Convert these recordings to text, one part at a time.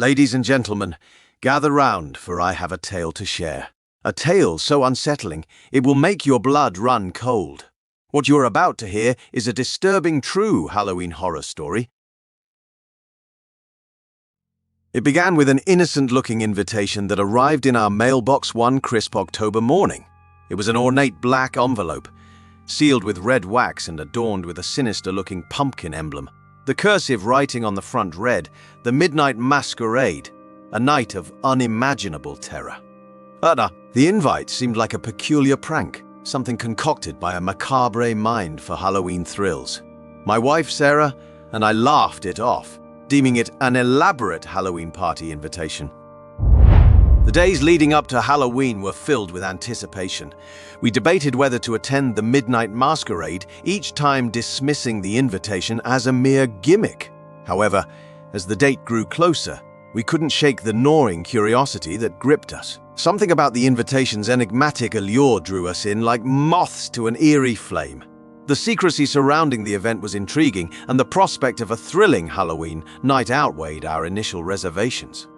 Ladies and gentlemen, gather round, for I have a tale to share. A tale so unsettling, it will make your blood run cold. What you're about to hear is a disturbing true Halloween horror story. It began with an innocent-looking invitation that arrived in our mailbox one crisp October morning. It was an ornate black envelope, sealed with red wax and adorned with a sinister-looking pumpkin emblem. The cursive writing on the front read, "The Midnight Masquerade, a night of unimaginable terror." The invite seemed like a peculiar prank, something concocted by a macabre mind for Halloween thrills. My wife, Sarah, and I laughed it off, deeming it an elaborate Halloween party invitation. The days leading up to Halloween were filled with anticipation. We debated whether to attend the Midnight Masquerade, each time dismissing the invitation as a mere gimmick. However, as the date grew closer, we couldn't shake the gnawing curiosity that gripped us. Something about the invitation's enigmatic allure drew us in like moths to an eerie flame. The secrecy surrounding the event was intriguing, and the prospect of a thrilling Halloween night outweighed our initial reservations.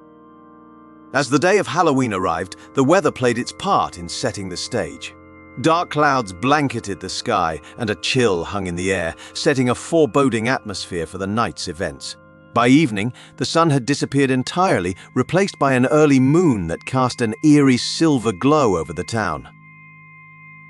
As the day of Halloween arrived, the weather played its part in setting the stage. Dark clouds blanketed the sky, and a chill hung in the air, setting a foreboding atmosphere for the night's events. By evening, the sun had disappeared entirely, replaced by an early moon that cast an eerie silver glow over the town.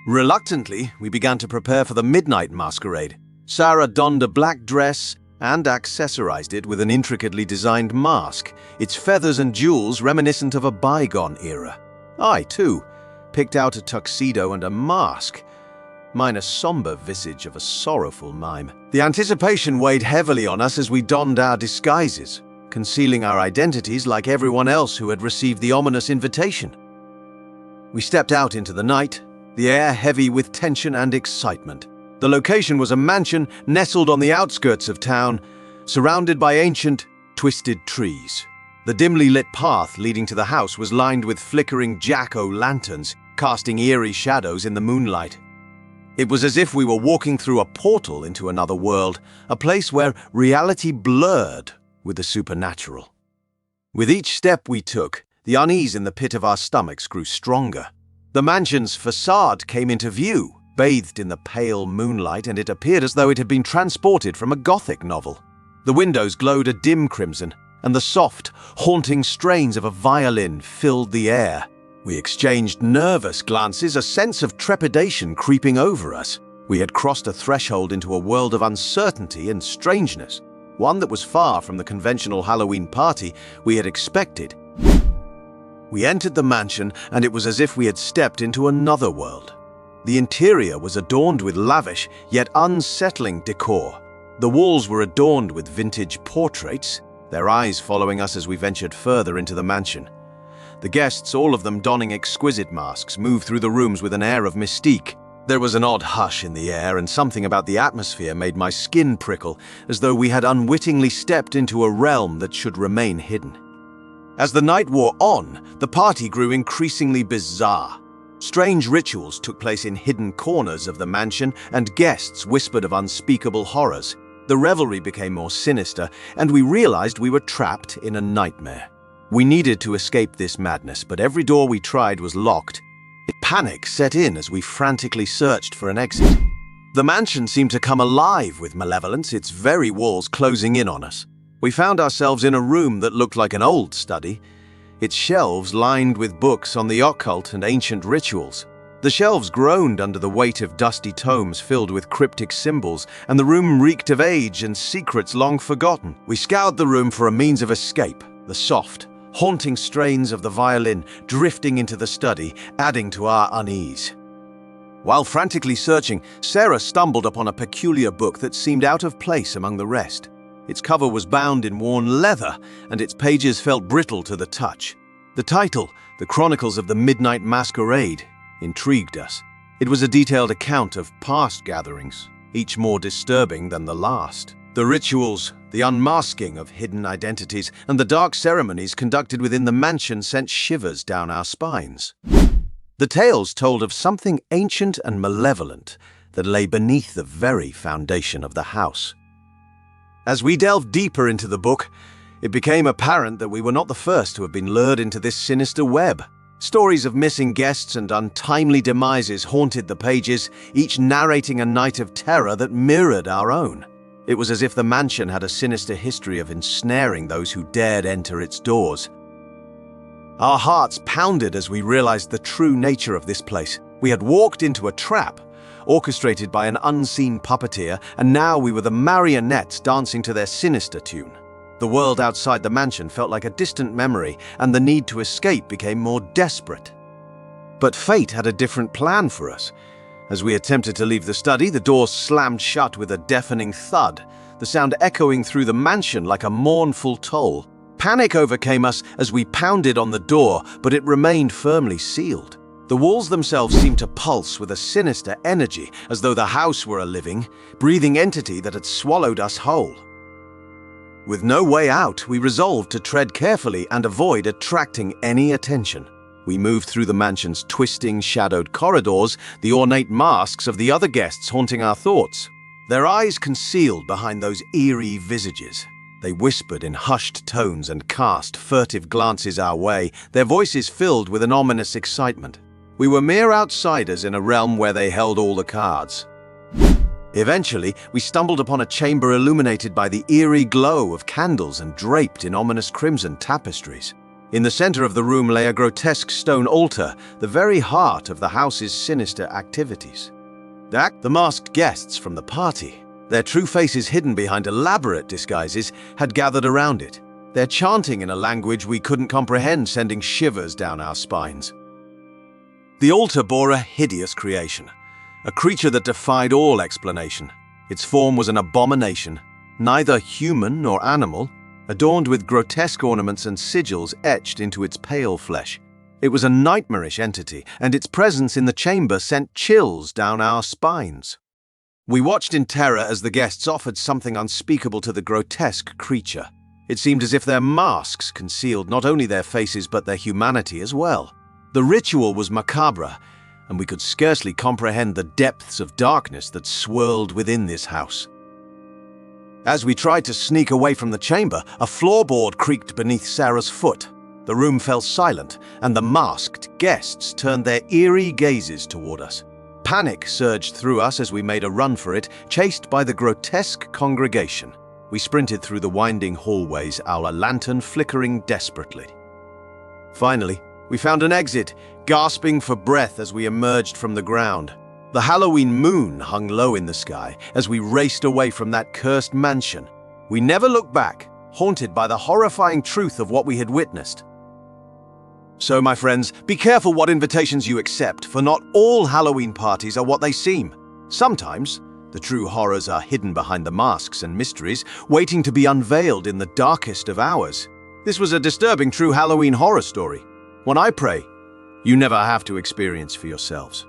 Reluctantly, we began to prepare for the Midnight Masquerade. Sarah donned a black dress and accessorized it with an intricately designed mask, its feathers and jewels reminiscent of a bygone era. I, too, picked out a tuxedo and a mask, mine a somber visage of a sorrowful mime. The anticipation weighed heavily on us as we donned our disguises, concealing our identities like everyone else who had received the ominous invitation. We stepped out into the night, the air heavy with tension and excitement. The location was a mansion nestled on the outskirts of town, surrounded by ancient, twisted trees. The dimly lit path leading to the house was lined with flickering jack-o'-lanterns, casting eerie shadows in the moonlight. It was as if we were walking through a portal into another world, a place where reality blurred with the supernatural. With each step we took, the unease in the pit of our stomachs grew stronger. The mansion's facade came into view, bathed in the pale moonlight, and it appeared as though it had been transported from a Gothic novel. The windows glowed a dim crimson, and the soft, haunting strains of a violin filled the air. We exchanged nervous glances, a sense of trepidation creeping over us. We had crossed a threshold into a world of uncertainty and strangeness, one that was far from the conventional Halloween party we had expected. We entered the mansion, and it was as if we had stepped into another world. The interior was adorned with lavish, yet unsettling decor. The walls were adorned with vintage portraits, their eyes following us as we ventured further into the mansion. The guests, all of them donning exquisite masks, moved through the rooms with an air of mystique. There was an odd hush in the air, and something about the atmosphere made my skin prickle, as though we had unwittingly stepped into a realm that should remain hidden. As the night wore on, the party grew increasingly bizarre. Strange rituals took place in hidden corners of the mansion, and guests whispered of unspeakable horrors. The revelry became more sinister, and we realized we were trapped in a nightmare. We needed to escape this madness, but every door we tried was locked. Panic set in as we frantically searched for an exit. The mansion seemed to come alive with malevolence, its very walls closing in on us. We found ourselves in a room that looked like an old study, its shelves lined with books on the occult and ancient rituals. The shelves groaned under the weight of dusty tomes filled with cryptic symbols, and the room reeked of age and secrets long forgotten. We scoured the room for a means of escape, the soft, haunting strains of the violin drifting into the study, adding to our unease. While frantically searching, Sarah stumbled upon a peculiar book that seemed out of place among the rest. Its cover was bound in worn leather, and its pages felt brittle to the touch. The title, The Chronicles of the Midnight Masquerade, intrigued us. It was a detailed account of past gatherings, each more disturbing than the last. The rituals, the unmasking of hidden identities, and the dark ceremonies conducted within the mansion sent shivers down our spines. The tales told of something ancient and malevolent that lay beneath the very foundation of the house. As we delved deeper into the book, It became apparent that we were not the first to have been lured into this sinister web. Stories of missing guests and untimely demises haunted the pages, each narrating a night of terror that mirrored our own. It was as if the mansion had a sinister history of ensnaring those who dared enter its doors. Our hearts pounded as we realized the true nature of this place. We had walked into a trap, orchestrated by an unseen puppeteer, and now we were the marionettes dancing to their sinister tune. The world outside the mansion felt like a distant memory, and the need to escape became more desperate. But fate had a different plan for us. As we attempted to leave the study, the door slammed shut with a deafening thud, the sound echoing through the mansion like a mournful toll. Panic overcame us as we pounded on the door, but it remained firmly sealed. The walls themselves seemed to pulse with a sinister energy, as though the house were a living, breathing entity that had swallowed us whole. With no way out, we resolved to tread carefully and avoid attracting any attention. We moved through the mansion's twisting, shadowed corridors, the ornate masks of the other guests haunting our thoughts. Their eyes concealed behind those eerie visages. They whispered in hushed tones and cast furtive glances our way, their voices filled with an ominous excitement. We were mere outsiders in a realm where they held all the cards. Eventually, we stumbled upon a chamber illuminated by the eerie glow of candles and draped in ominous crimson tapestries. In the center of the room lay a grotesque stone altar, the very heart of the house's sinister activities. The masked guests from the party, their true faces hidden behind elaborate disguises, had gathered around it. Their chanting in a language we couldn't comprehend, sending shivers down our spines. The altar bore a hideous creation, a creature that defied all explanation. Its form was an abomination, neither human nor animal, adorned with grotesque ornaments and sigils etched into its pale flesh. It was a nightmarish entity, and its presence in the chamber sent chills down our spines. We watched in terror as the guests offered something unspeakable to the grotesque creature. It seemed as if their masks concealed not only their faces but their humanity as well. The ritual was macabre, and we could scarcely comprehend the depths of darkness that swirled within this house. As we tried to sneak away from the chamber, a floorboard creaked beneath Sarah's foot. The room fell silent, and the masked guests turned their eerie gazes toward us. Panic surged through us as we made a run for it, chased by the grotesque congregation. We sprinted through the winding hallways, our lantern flickering desperately. Finally, we found an exit, gasping for breath as we emerged from the ground. The Halloween moon hung low in the sky as we raced away from that cursed mansion. We never looked back, haunted by the horrifying truth of what we had witnessed. So, my friends, be careful what invitations you accept, for not all Halloween parties are what they seem. Sometimes, the true horrors are hidden behind the masks and mysteries, waiting to be unveiled in the darkest of hours. This was a disturbing true Halloween horror story. One I pray you never have to experience for yourselves.